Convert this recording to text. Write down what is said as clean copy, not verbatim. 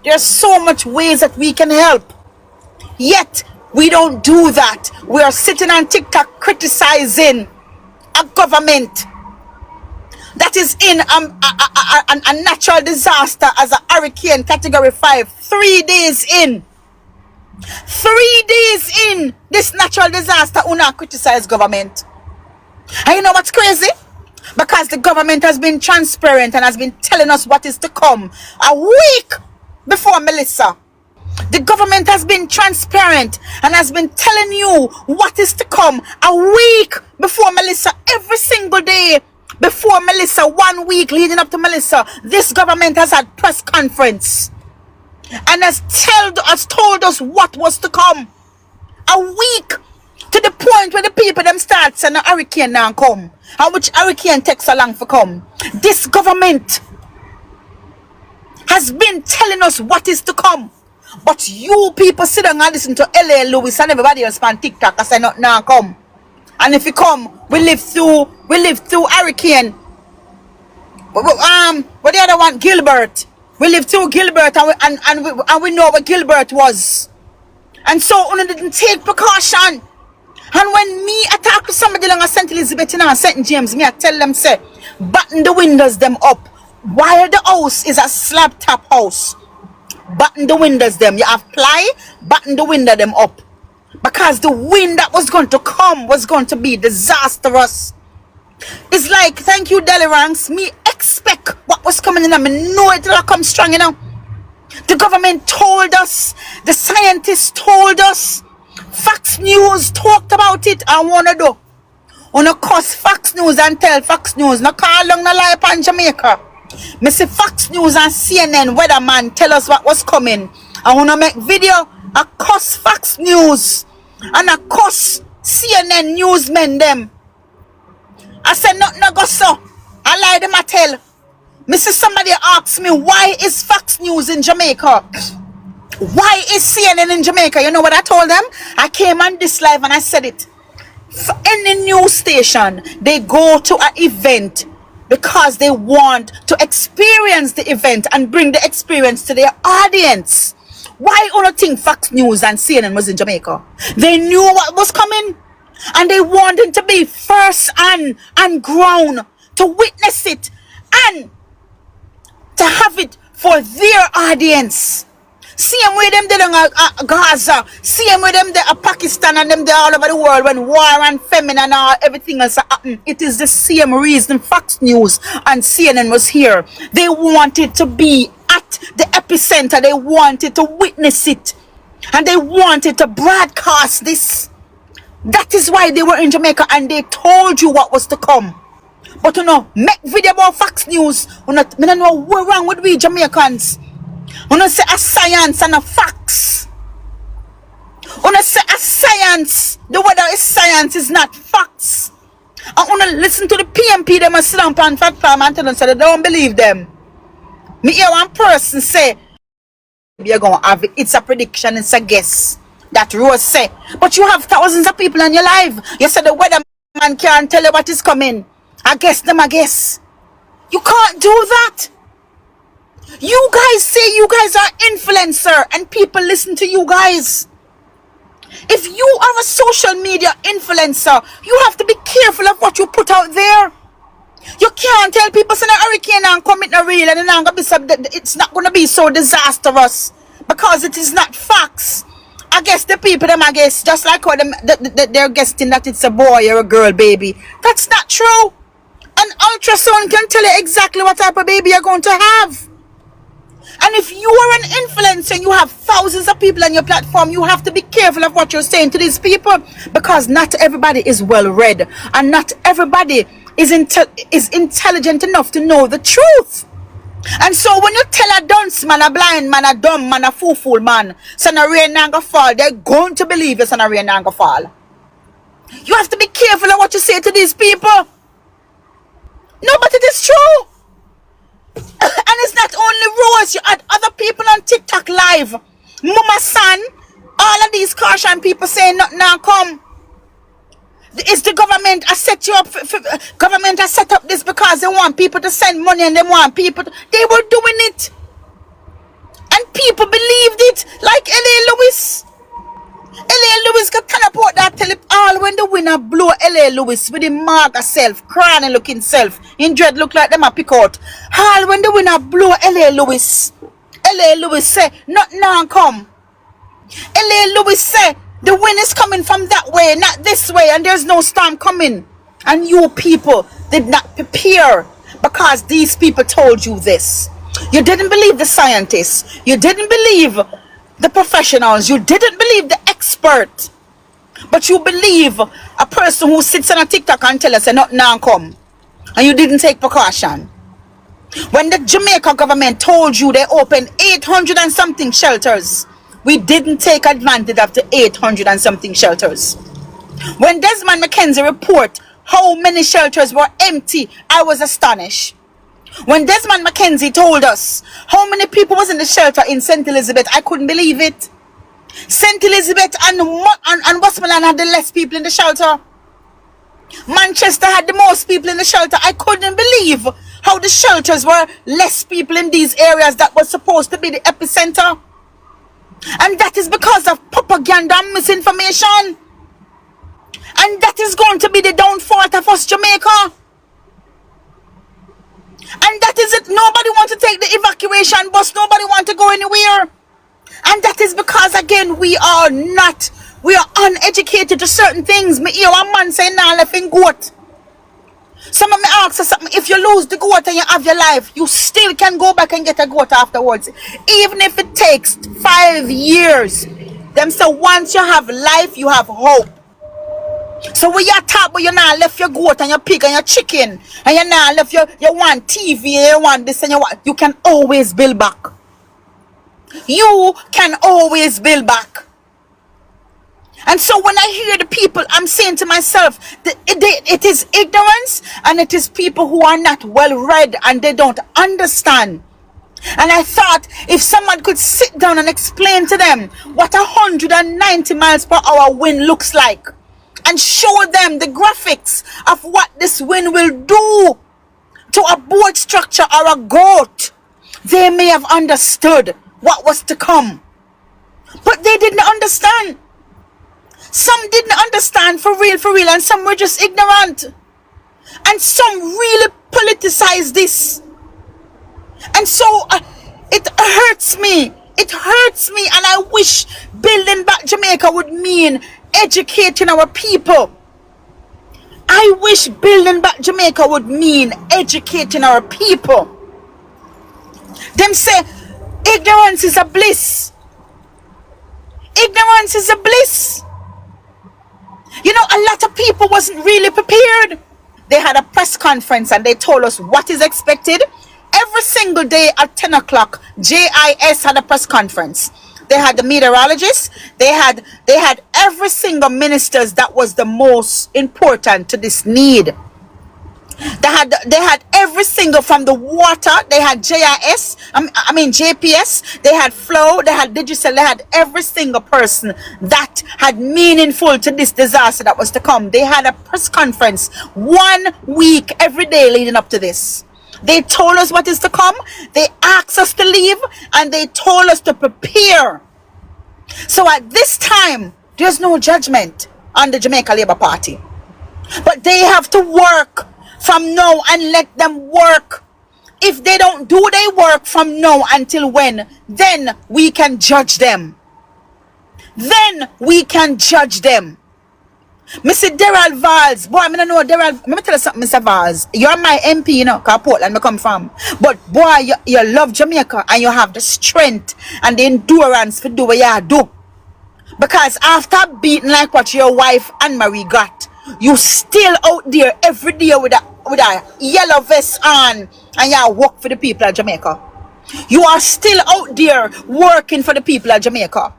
There's so much ways that we can help. Yet, we don't do that. We are sitting on TikTok criticizing a government that is in a natural disaster as a hurricane category 5. 3 days in. 3 days in this natural disaster, una criticize government. And you know what's crazy? Because the government has been transparent and has been telling us what is to come a week before Melissa. The government has been transparent and has been telling you what is to come a week before Melissa. Every single day before Melissa, 1 week leading up to Melissa, this government has had press conference and has told us what was to come. A week, to the point where the people them start saying a hurricane now come. And which hurricane takes so long for come. This government has been telling us what is to come. But you people sit down and listen to L.A. Lewis and everybody else on TikTok and say not now come. And if you come, we live through hurricane. What the other one? Gilbert. We lived through Gilbert and we know what Gilbert was. And so we didn't take precaution. And when me attack somebody like St. Elizabeth and St. James, me I tell them say, button the windows them up. While the house is a slab top house. Button the windows them. You have ply, button the window them up. Because the wind that was going to come was going to be disastrous. It's like, thank you, Deliranks. Me expect what was coming in. I know it will come strong, you know. The government told us. The scientists told us. Fox News talked about it. I want to do. On a cuss Fox News and tell Fox News. No call long no lie upon Jamaica. Me see Fox News and CNN weatherman tell us what was coming. I want to make video. I cuss Fox News. And I cuss CNN newsmen them. I said nothing no go so. I lie them I tell. Me see somebody ask me why is Fox News in Jamaica? Why is CNN in Jamaica? You know what I told them? I came on this live and I said it. For any news station, they go to an event because they want to experience the event and bring the experience to their audience. Why only think Fox News and CNN was in Jamaica? They knew what was coming and they wanted to be first and ground to witness it and to have it for their audience. Same way them did in Gaza, same way them there Pakistan and them there all over the world when war and famine and all everything else happened. It is the same reason Fox News and CNN was here. They wanted to be at the epicenter. They wanted to witness it. And they wanted to broadcast this. That is why they were in Jamaica and they told you what was to come. But you know, make video about Fox News. I don't know what's wrong with we Jamaicans. I don't say a science and a facts. I don't say a science. The weather is science, is not facts. I want to listen to the PMP them and sit down on fat farm and tell them so they don't believe them. Me hear one person say, you're going to have it. It's a prediction, it's a guess. That Rose say. But you have thousands of people in your life. You said the weatherman can't tell you what is coming. I guess them, I guess. You can't do that. You guys say you guys are influencer and people listen to you guys. If you are a social media influencer, you have to be careful of what you put out there. You can't tell people saying a hurricane and come in a real and it's not going to be so disastrous because it is not facts. I guess the people them I guess just like how they're guessing that it's a boy or a girl baby. That's not true. An ultrasound can tell you exactly what type of baby you're going to have. And if you are an influencer and you have thousands of people on your platform, you have to be careful of what you're saying to these people because not everybody is well read and not everybody is intelligent enough to know the truth. And so when you tell a dunce man, a blind man, a dumb man, a fool man, son of rain and go fall, they're going to believe it's son of rain and go fall. You have to be careful of what you say to these people. No, but it is true. And it's not only Rose, you had other people on TikTok live. Mama San, all of these caution people saying nothing now come. It's the government has set you up. Government has set up this because they want people to send money and they want people to, they were doing it. And people believed it, like L.A. Lewis. L.A. Lewis got turn up out that tell it all when the winner blow L.A. Lewis with the maga self, crying looking self. In dread look like them a pick out. All when the winner blow L.A. Lewis. L.A. Lewis say, not now come. L.A. Lewis say, the wind is coming from that way, not this way, and there's no storm coming. And you people did not prepare because these people told you this. You didn't believe the scientists. You didn't believe the professionals. You didn't believe the expert. But you believe a person who sits on a TikTok and tell us, not now come. And you didn't take precaution. When the Jamaica government told you they opened 800 and something shelters, we didn't take advantage of the 800 and something shelters. When Desmond McKenzie report how many shelters were empty, I was astonished. When Desmond McKenzie told us how many people was in the shelter in St. Elizabeth, I couldn't believe it. St. Elizabeth and Westmoreland had the less people in the shelter. Manchester had the most people in the shelter. I couldn't believe how the shelters were less people in these areas that was supposed to be the epicenter. And that is because of propaganda and misinformation. And that is going to be the downfall of us, Jamaica. And that is it. Nobody wants to take the evacuation bus. Nobody wants to go anywhere. And that is because, again, we are uneducated to certain things. Me hear one man saying, nah, left in goat. Some of me ask us something. If you lose the goat and you have your life, you still can go back and get a goat afterwards. Even if it takes 5 years. Them say once you have life, you have hope. So when you talk about you now left your goat and your pig and your chicken, and you now left you want TV, you want this and you can always build back. You can always build back. And so when I hear the people, I'm saying to myself, it is ignorance, and it is people who are not well read and they don't understand. And I thought if someone could sit down and explain to them what 190 miles per hour wind looks like, and show them the graphics of what this wind will do to a board structure or a goat, they may have understood what was to come. But they didn't understand. Some didn't understand for real, and some were just ignorant. And some really politicized this. And so it hurts me. It hurts me, and I wish building back Jamaica would mean educating our people. I wish building back Jamaica would mean educating our people. Them say ignorance is a bliss. Ignorance is a bliss. You know, a lot of people wasn't really prepared. They had a press conference and they told us what is expected. Every single day at 10 o'clock, JIS had a press conference. They had the meteorologists. They had every single ministers that was the most important to this need. They had every single, from the water. They had JIS. JPS. They had Flow. They had Digital. They had every single person that had meaningful to this disaster that was to come. They had a press conference 1 week every day leading up to this. They told us what is to come. They asked us to leave, and they told us to prepare. So at this time, there's no judgment on the Jamaica Labour Party. But they have to work from now, and let them work. If they don't do their work from now until when, then we can judge them. Then we can judge them. Mr. Daryl Valls, boy, I don't know Daryl. Let me tell you something, Mr. Valls. You're my MP, you know, because Portland I come from. But boy, you love Jamaica, and you have the strength and the endurance to do what you do. Because after beating like what your wife Anne-Marie got, you still out there every day with a yellow vest on, and you work for the people of Jamaica. You are still out there working for the people of Jamaica.